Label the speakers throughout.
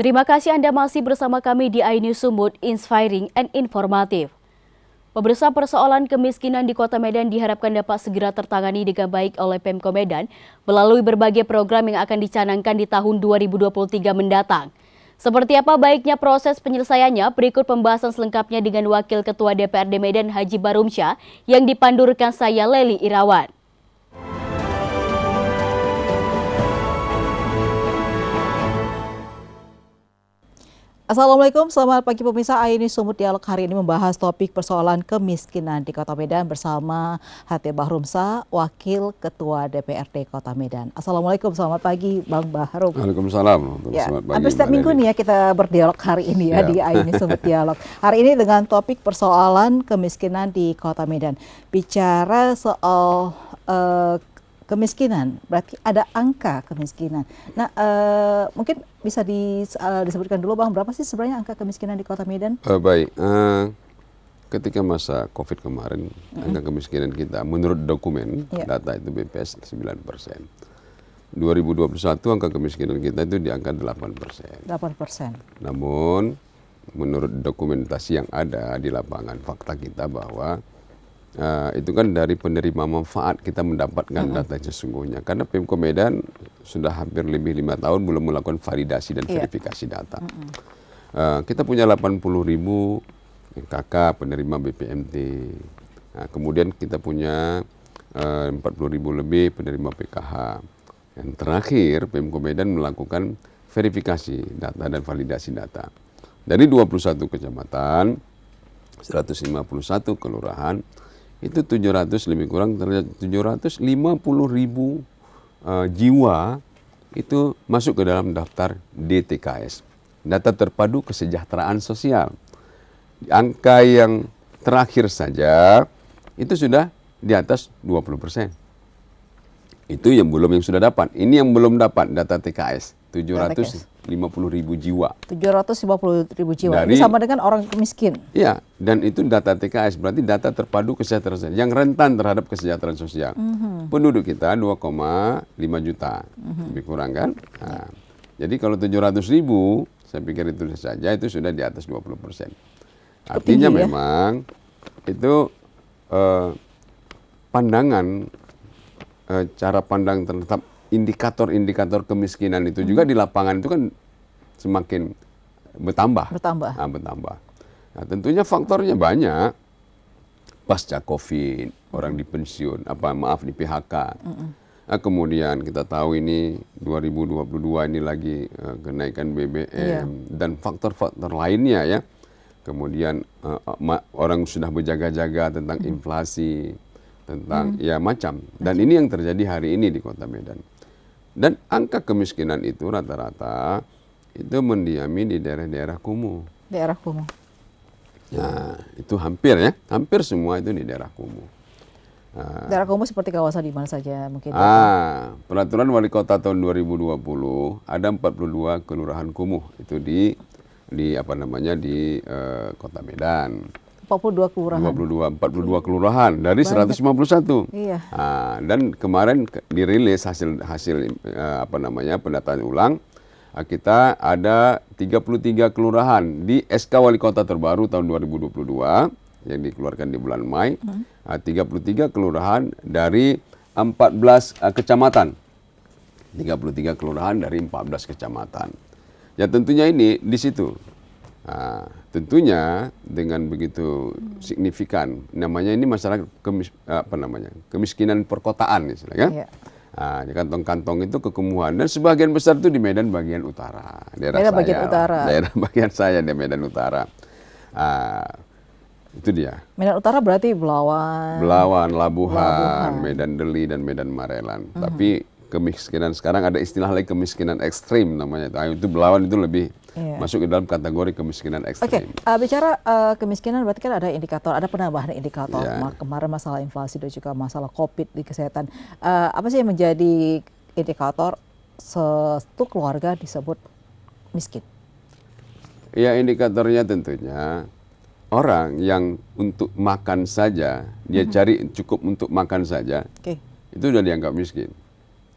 Speaker 1: Terima kasih Anda masih bersama kami di iNews Sumut, inspiring and informatif. Pemirsa, persoalan kemiskinan di Kota Medan diharapkan dapat segera tertangani dengan baik oleh Pemko Medan melalui berbagai program yang akan dicanangkan di tahun 2023 mendatang. Seperti apa baiknya proses penyelesaiannya, berikut pembahasan selengkapnya dengan Wakil Ketua DPRD Medan Haji Barumsyah yang dipandurkan saya Leli Irawan.
Speaker 2: Assalamualaikum, selamat pagi pemirsa. iNews Sumut Dialog hari ini membahas topik persoalan kemiskinan di Kota Medan bersama Haji Barumsyah, Wakil Ketua DPRD Kota Medan. Assalamualaikum, selamat pagi Bang Bahrum.
Speaker 3: Waalaikumsalam.
Speaker 2: Ya,
Speaker 3: Selamat pagi,
Speaker 2: hampir setiap minggu nih ya kita berdialog hari ini ya di iNews Sumut Dialog. Hari ini dengan topik persoalan kemiskinan di Kota Medan. Bicara soal kemiskinan, berarti ada angka kemiskinan. Nah, mungkin bisa disebutkan dulu Bang, berapa sih sebenarnya angka kemiskinan di Kota Medan?
Speaker 3: Baik, ketika masa COVID kemarin, angka kemiskinan kita menurut dokumen, data itu BPS 9%. 2021 angka kemiskinan kita itu di angka 8%.
Speaker 2: 8%.
Speaker 3: Namun, menurut dokumentasi yang ada di lapangan, fakta kita bahwa itu kan dari penerima manfaat kita mendapatkan data sesungguhnya. Karena Pemko Medan sudah hampir lebih 5 tahun belum melakukan validasi dan verifikasi data. Kita punya 80.000 KK penerima BPMT. Nah, kemudian kita punya 40.000 lebih penerima PKH. Dan terakhir Pemko Medan melakukan verifikasi data dan validasi data. Dari 21 kecamatan, 151 kelurahan, itu 700 lebih kurang 750.000 jiwa itu masuk ke dalam daftar DTKS, data terpadu kesejahteraan sosial. Angka yang terakhir saja itu sudah di atas 20%. Itu yang sudah dapat. Ini yang belum dapat data TKS, 750.000 jiwa.
Speaker 2: 750.000 jiwa. Ini sama dengan orang miskin.
Speaker 3: Iya, dan itu data TKS, berarti data terpadu kesejahteraan sosial yang rentan terhadap kesejahteraan sosial. Penduduk kita 2,5 juta, lebih kurang kan? Nah, jadi kalau 700.000, saya pikir itu saja itu sudah di atas 20%. Artinya memang itu pandangan, cara pandang terhadap indikator-indikator kemiskinan itu juga di lapangan itu kan semakin bertambah. Bertambah. Nah, tentunya faktornya banyak. Pasca COVID, orang di pensiun, di PHK. Nah, kemudian kita tahu ini 2022 ini lagi kenaikan BBM dan faktor-faktor lainnya ya. Kemudian orang sudah berjaga-jaga tentang inflasi, tentang macam. Dan ini yang terjadi hari ini di Kota Medan. Dan angka kemiskinan itu rata-rata itu mendiami di daerah-daerah kumuh.
Speaker 2: Daerah kumuh.
Speaker 3: Nah, itu hampir semua itu di daerah kumuh.
Speaker 2: Daerah kumuh seperti kawasan di mana saja mungkin?
Speaker 3: Peraturan Wali Kota tahun 2020 ada 42 kelurahan kumuh itu di Kota Medan.
Speaker 2: 42 kelurahan.
Speaker 3: 42 kelurahan dari 151.
Speaker 2: Iya.
Speaker 3: Dan kemarin dirilis hasil pendataan ulang, kita ada 33 kelurahan di SK Wali Kota terbaru tahun 2022 yang dikeluarkan di bulan Mei. 33 kelurahan dari 14 kecamatan. 33 kelurahan dari 14 kecamatan. Ya tentunya ini di situ. Tentunya dengan begitu signifikan, namanya ini masalah kemiskinan perkotaan istilahnya. Di kantong-kantong itu kekumuhan dan sebagian besar itu di Medan bagian utara. Daerah bagian saya di Medan Utara. Itu dia.
Speaker 2: Medan Utara berarti Belawan,
Speaker 3: Labuhan, Medan Deli dan Medan Marelan. Tapi kemiskinan sekarang ada istilah lagi kemiskinan ekstrim namanya. Itu Belawan itu lebih masuk ke dalam kategori kemiskinan ekstrim.
Speaker 2: Bicara kemiskinan berarti kan ada indikator, ada penambahan indikator. Kemarin masalah inflasi dan juga masalah COVID di kesehatan. Apa sih yang menjadi indikator satu keluarga disebut miskin?
Speaker 3: Ya, indikatornya tentunya orang yang untuk makan saja, dia cari cukup untuk makan saja, itu sudah dianggap miskin.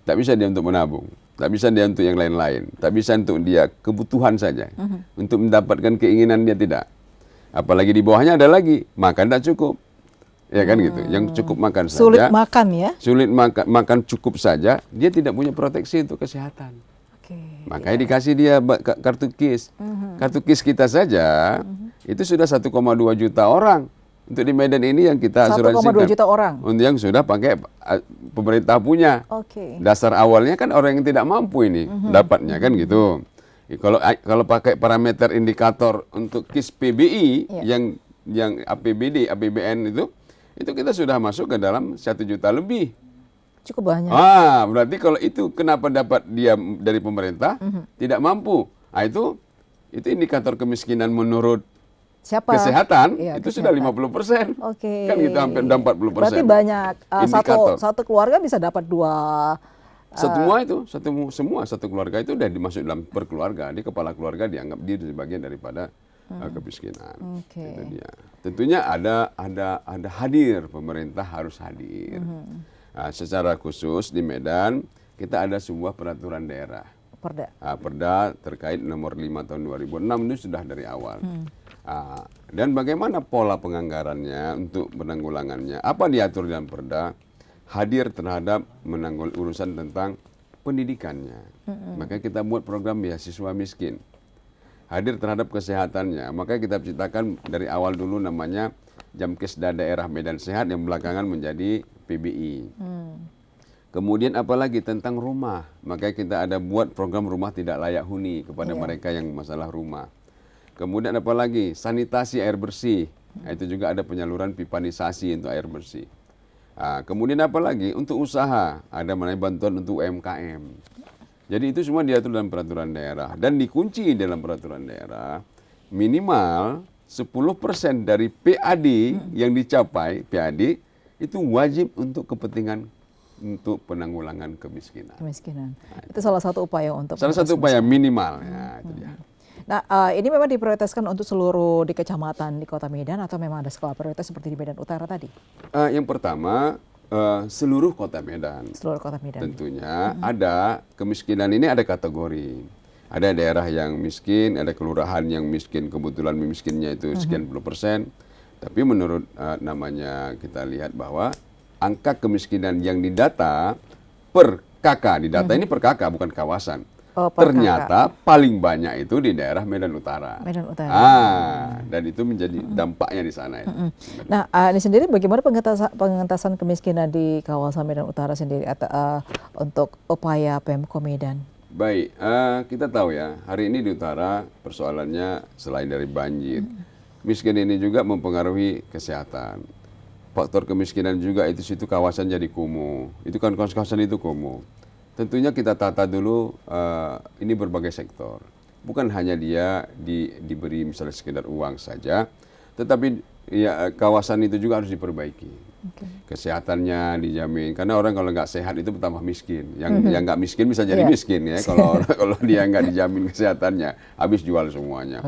Speaker 3: tak bisa dia untuk menabung, tak bisa dia untuk yang lain-lain, tak bisa untuk dia kebutuhan saja, untuk mendapatkan keinginan dia tidak. Apalagi di bawahnya ada lagi, makan tak cukup. Ya kan gitu, yang cukup makan saja.
Speaker 2: Sulit makan ya?
Speaker 3: Sulit makan cukup saja, dia tidak punya proteksi untuk kesehatan. Makanya dikasih dia kartu KIS. Kartu KIS kita saja itu sudah 1,2 juta orang. Untuk di Medan ini yang kita asuransikan.
Speaker 2: 1,2 juta orang?
Speaker 3: Untuk yang sudah pakai pemerintah punya. Dasar awalnya kan orang yang tidak mampu ini dapatnya kan gitu. Kalau pakai parameter indikator untuk KIS PBI yang APBD, APBN itu kita sudah masuk ke dalam 1 juta lebih.
Speaker 2: Cukup banyak.
Speaker 3: Berarti kalau itu kenapa dapat dia dari pemerintah tidak mampu? Itu indikator kemiskinan menurut kesehatan itu sudah 50%. Kan gitu hampir 40%.
Speaker 2: Berarti banyak satu keluarga bisa dapat 2.
Speaker 3: Semua satu keluarga itu udah dimasuk dalam perkeluarga. Di kepala keluarga dianggap dia sebagian daripada kemiskinan. Itu dia. Tentunya ada hadir, pemerintah harus hadir. Secara khusus di Medan kita ada sebuah peraturan daerah. Perda terkait nomor 5 tahun 2006 itu sudah dari awal. Dan bagaimana pola penganggarannya untuk penanggulangannya? Apa diatur dalam perda? Hadir terhadap menanggung urusan tentang pendidikannya. Makanya kita buat program beasiswa miskin. Hadir terhadap kesehatannya. Makanya kita ciptakan dari awal dulu namanya Jamkesda Daerah Medan Sehat yang belakangan menjadi PBI. Kemudian apalagi tentang rumah. Makanya kita ada buat program rumah tidak layak huni kepada mereka yang masalah rumah. Kemudian apalagi sanitasi air bersih. Itu juga ada penyaluran pipanisasi untuk air bersih. Kemudian apalagi untuk usaha. Ada mengenai bantuan untuk UMKM. Jadi itu semua diatur dalam peraturan daerah. Dan dikunci dalam peraturan daerah minimal 10% dari PAD yang dicapai, PAD itu wajib untuk kepentingan untuk penanggulangan kemiskinan.
Speaker 2: Itu salah satu upaya untuk
Speaker 3: upaya minimal. Itu dia.
Speaker 2: Nah, ini memang diprioritaskan untuk seluruh di kecamatan di Kota Medan atau memang ada skala prioritas seperti di Medan Utara tadi?
Speaker 3: Yang pertama seluruh Kota Medan.
Speaker 2: Seluruh Kota Medan.
Speaker 3: Tentunya ada kemiskinan ini ada kategori. Ada daerah yang miskin, ada kelurahan yang miskin, kebetulan miskinnya itu sekian puluh %. Tapi menurut namanya kita lihat bahwa angka kemiskinan yang didata per KK, didata ini per KK bukan kawasan. Ternyata paling banyak itu di daerah Medan Utara. Dan itu menjadi dampaknya di sana.
Speaker 2: Nah, ini sendiri bagaimana pengentasan kemiskinan di kawasan Medan Utara sendiri untuk upaya Pemko Medan?
Speaker 3: Baik, kita tahu ya, hari ini di utara persoalannya selain dari banjir, miskin ini juga mempengaruhi kesehatan. Faktor kemiskinan juga itu situ kawasan jadi kumuh. Itu kan kawasan itu kumuh. Tentunya kita tata dulu ini berbagai sektor. Bukan hanya dia diberi misalnya sekedar uang saja, tetapi ya kawasan itu juga harus diperbaiki. Kesehatannya dijamin, karena orang kalau nggak sehat itu bertambah miskin. Yang nggak miskin bisa jadi miskin ya kalau dia nggak dijamin kesehatannya, habis jual semuanya.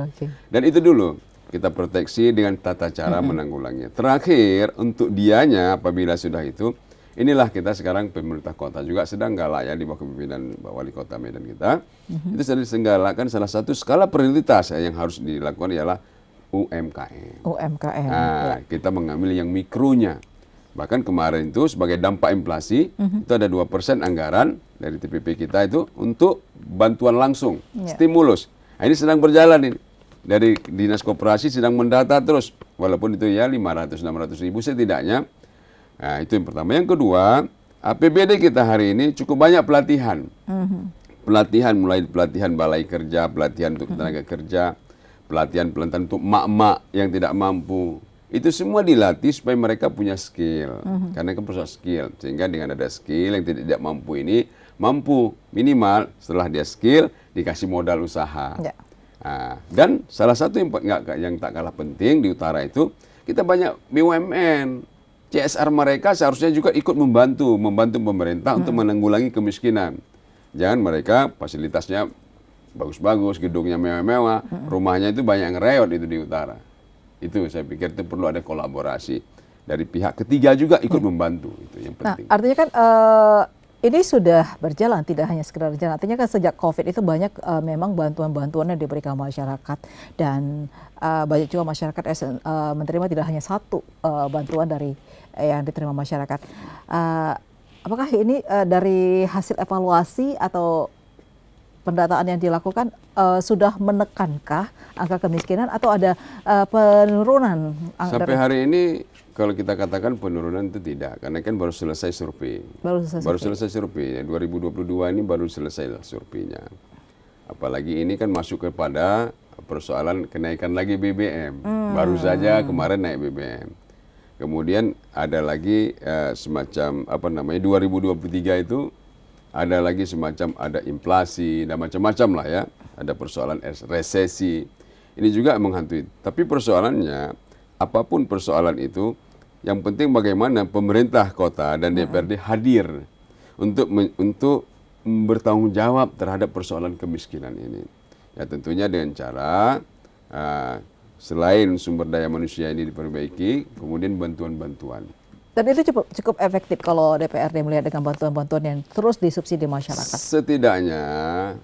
Speaker 3: Dan itu dulu kita proteksi dengan tata cara menanggulanginya. Terakhir untuk dianya apabila sudah itu, inilah kita sekarang pemerintah kota juga sedang galak ya di bawah kepemimpinan wali kota Medan kita. Itu sedang disenggalakan salah satu skala prioritas yang harus dilakukan ialah UMKM. Kita mengambil yang mikronya. Bahkan kemarin itu sebagai dampak inflasi itu ada 2% anggaran dari TPP kita itu untuk bantuan langsung, stimulus. Nah, ini sedang berjalan ini. Dari Dinas Koperasi sedang mendata terus, walaupun itu ya 500-600 ribu setidaknya. Nah, itu yang pertama. Yang kedua, APBD kita hari ini cukup banyak pelatihan. Pelatihan mulai pelatihan balai kerja, pelatihan untuk tenaga kerja, pelatihan untuk mak-mak yang tidak mampu. Itu semua dilatih supaya mereka punya skill. Karena kan persoalan skill. Sehingga dengan ada skill yang tidak mampu ini, mampu minimal setelah dia skill, dikasih modal usaha. Dan salah satu yang tak kalah penting di utara itu, kita banyak BUMN. CSR mereka seharusnya juga ikut membantu pemerintah untuk menanggulangi kemiskinan. Jangan mereka fasilitasnya bagus-bagus, gedungnya mewah-mewah, rumahnya itu banyak ngereot itu di utara. Itu saya pikir itu perlu ada kolaborasi dari pihak ketiga juga ikut membantu, itu yang penting.
Speaker 2: Nah, artinya kan Ini sudah berjalan, tidak hanya sekedar berjalan. Artinya kan sejak COVID itu banyak memang bantuan-bantuan yang diberikan masyarakat, dan banyak juga masyarakat menerima tidak hanya satu bantuan dari yang diterima masyarakat. Apakah ini dari hasil evaluasi atau pendataan yang dilakukan sudah menekankah angka kemiskinan, atau ada penurunan?
Speaker 3: Sampai hari ini kalau kita katakan penurunan itu tidak, karena kan baru selesai survei. Baru selesai survei. 2022 ini baru selesai surveinya. Apalagi ini kan masuk kepada persoalan kenaikan lagi BBM. Baru saja kemarin naik BBM. Kemudian ada lagi semacam 2023 itu ada lagi semacam ada inflasi dan macam-macam lah ya. Ada persoalan resesi. Ini juga menghantui. Tapi persoalannya, apapun persoalan itu, yang penting bagaimana pemerintah kota dan DPRD hadir untuk bertanggung jawab terhadap persoalan kemiskinan ini. Ya tentunya dengan cara selain sumber daya manusia ini diperbaiki, kemudian bantuan-bantuan.
Speaker 2: Dan itu cukup efektif kalau DPRD melihat dengan bantuan-bantuan yang terus disubsidi masyarakat.
Speaker 3: Setidaknya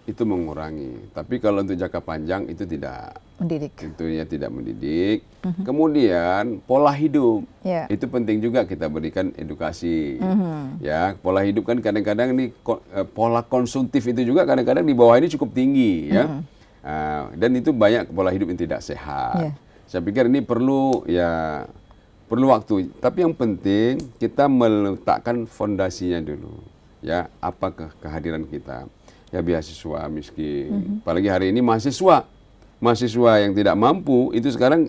Speaker 3: itu mengurangi, tapi kalau untuk jangka panjang itu tidak.
Speaker 2: Mendidik.
Speaker 3: Tentunya tidak mendidik. Kemudian pola hidup, itu penting juga kita berikan edukasi. Ya, pola hidup kan kadang-kadang ini pola konsumtif itu juga kadang-kadang di bawah ini cukup tinggi, ya. Dan itu banyak pola hidup yang tidak sehat. Saya pikir ini perlu waktu, tapi yang penting kita meletakkan fondasinya dulu, ya, apa kehadiran kita, ya, beasiswa miskin, apalagi hari ini mahasiswa yang tidak mampu itu sekarang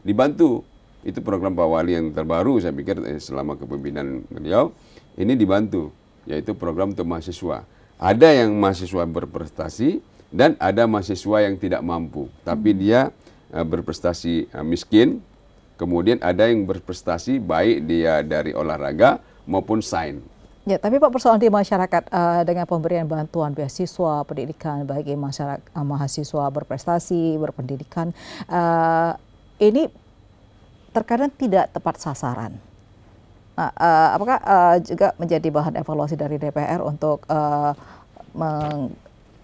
Speaker 3: dibantu, itu program Pak Wali yang terbaru, saya pikir selama kepemimpinan beliau ini dibantu, yaitu program untuk mahasiswa. Ada yang mahasiswa berprestasi dan ada mahasiswa yang tidak mampu, tapi dia berprestasi miskin. Kemudian ada yang berprestasi baik dia dari olahraga maupun sains.
Speaker 2: Ya, tapi Pak, persoalan di masyarakat dengan pemberian bantuan beasiswa pendidikan bagi mahasiswa berprestasi, berpendidikan, ini terkadang tidak tepat sasaran. Apakah juga menjadi bahan evaluasi dari DPR untuk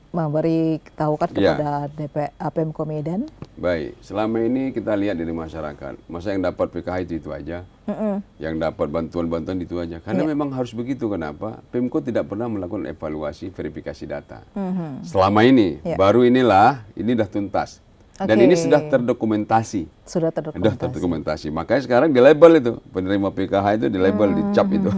Speaker 2: memberi tahukan kepada Pemko Medan?
Speaker 3: Baik, selama ini kita lihat dari masyarakat, masa yang dapat PKH itu aja, yang dapat bantuan-bantuan itu aja, karena memang harus begitu. Kenapa? Pemko tidak pernah melakukan evaluasi verifikasi data. Selama ini, baru ini sudah tuntas. Dan ini sudah terdokumentasi.
Speaker 2: Sudah
Speaker 3: terdokumentasi. Makanya sekarang di label itu, penerima PKH itu di label, dicap itu.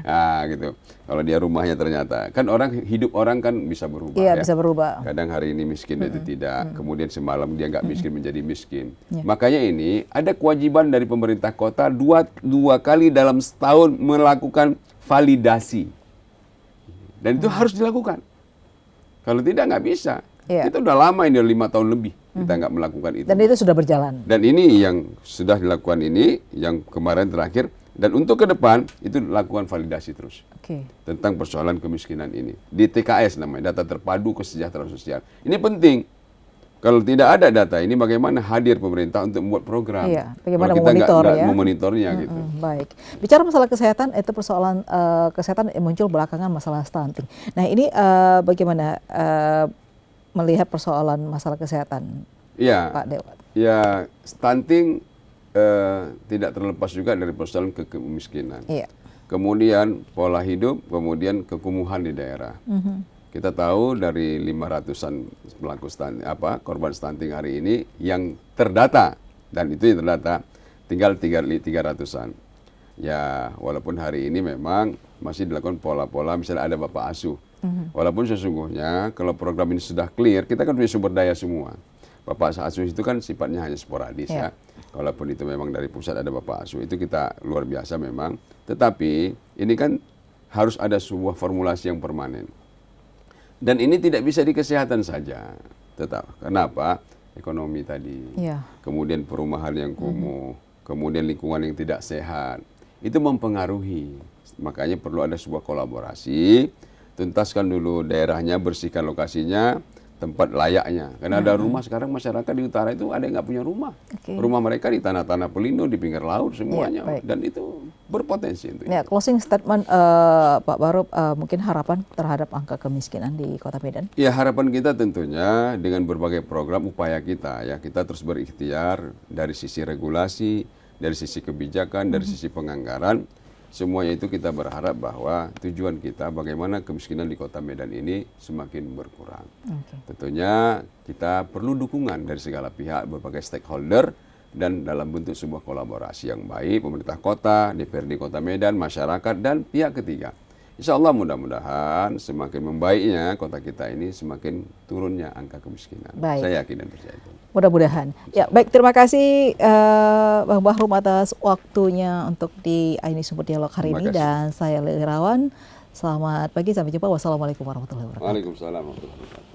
Speaker 3: Nah, gitu. Kalau dia rumahnya ternyata. Kan hidup orang kan bisa berubah.
Speaker 2: Iya, bisa berubah.
Speaker 3: Kadang hari ini miskin, itu tidak. Kemudian semalam dia nggak miskin menjadi miskin. Makanya ini ada kewajiban dari pemerintah kota dua kali dalam setahun melakukan validasi. Dan itu harus dilakukan. Kalau tidak nggak bisa. Itu udah lama, ini 5 tahun lebih kita nggak melakukan itu.
Speaker 2: Dan itu sudah berjalan.
Speaker 3: Dan ini yang sudah dilakukan ini, yang kemarin terakhir. Dan untuk ke depan itu lakukan validasi terus tentang persoalan kemiskinan ini. Di TKS namanya, data terpadu kesejahteraan sosial. Ini penting. Kalau tidak ada data ini, bagaimana hadir pemerintah untuk membuat program?
Speaker 2: Iya, bagaimana
Speaker 3: kalau kita nggak
Speaker 2: memonitornya
Speaker 3: gitu.
Speaker 2: Baik. Bicara masalah kesehatan, itu persoalan kesehatan yang muncul belakangan, masalah stunting. Nah ini bagaimana melihat persoalan masalah kesehatan, Pak Dewa?
Speaker 3: Ya, stunting tidak terlepas juga dari persoalan kemiskinan. Kemudian pola hidup, kemudian kekumuhan di daerah. Kita tahu dari 500-an pelaku korban stunting hari ini yang terdata, dan itu yang terdata tinggal 300-an. Ya, walaupun hari ini memang masih dilakukan pola-pola, misalnya ada bapak asuh. Walaupun sesungguhnya kalau program ini sudah clear, kita kan punya sumber daya semua. Bapak asuh itu kan sifatnya hanya sporadis ya. Walaupun itu memang dari pusat ada bapak asuh, itu kita luar biasa memang. Tetapi ini kan harus ada sebuah formulasi yang permanen. Dan ini tidak bisa di kesehatan saja. Tetap. Kenapa? Ekonomi tadi. Kemudian perumahan yang kumuh, kemudian lingkungan yang tidak sehat. Itu mempengaruhi. Makanya perlu ada sebuah kolaborasi. Tuntaskan dulu daerahnya, bersihkan lokasinya, tempat layaknya. Karena ada rumah sekarang masyarakat di utara itu ada yang nggak punya rumah. Rumah mereka di tanah-tanah pelindung di pinggir laut semuanya, dan itu berpotensi untuk itu.
Speaker 2: Closing statement Pak Barub, mungkin harapan terhadap angka kemiskinan di Kota Medan.
Speaker 3: Ya, harapan kita tentunya dengan berbagai program upaya kita ya, kita terus berikhtiar dari sisi regulasi, dari sisi kebijakan, dari sisi penganggaran. Semuanya itu kita berharap bahwa tujuan kita bagaimana kemiskinan di Kota Medan ini semakin berkurang. Tentunya kita perlu dukungan dari segala pihak, berbagai stakeholder, dan dalam bentuk sebuah kolaborasi yang baik, pemerintah kota, DPRD Kota Medan, masyarakat, dan pihak ketiga. Insya Allah mudah-mudahan semakin membaiknya kota kita ini, semakin turunnya angka kemiskinan. Saya yakin dan percaya itu.
Speaker 2: Mudah-mudahan. Ya, baik, terima kasih Bang Bahrum atas waktunya untuk di Aini Sumut Dialog hari ini, dan saya Lili Irawan. Selamat pagi, sampai jumpa. Wassalamualaikum warahmatullahi wabarakatuh.
Speaker 3: Waalaikumsalam warahmatullahi wabarakatuh.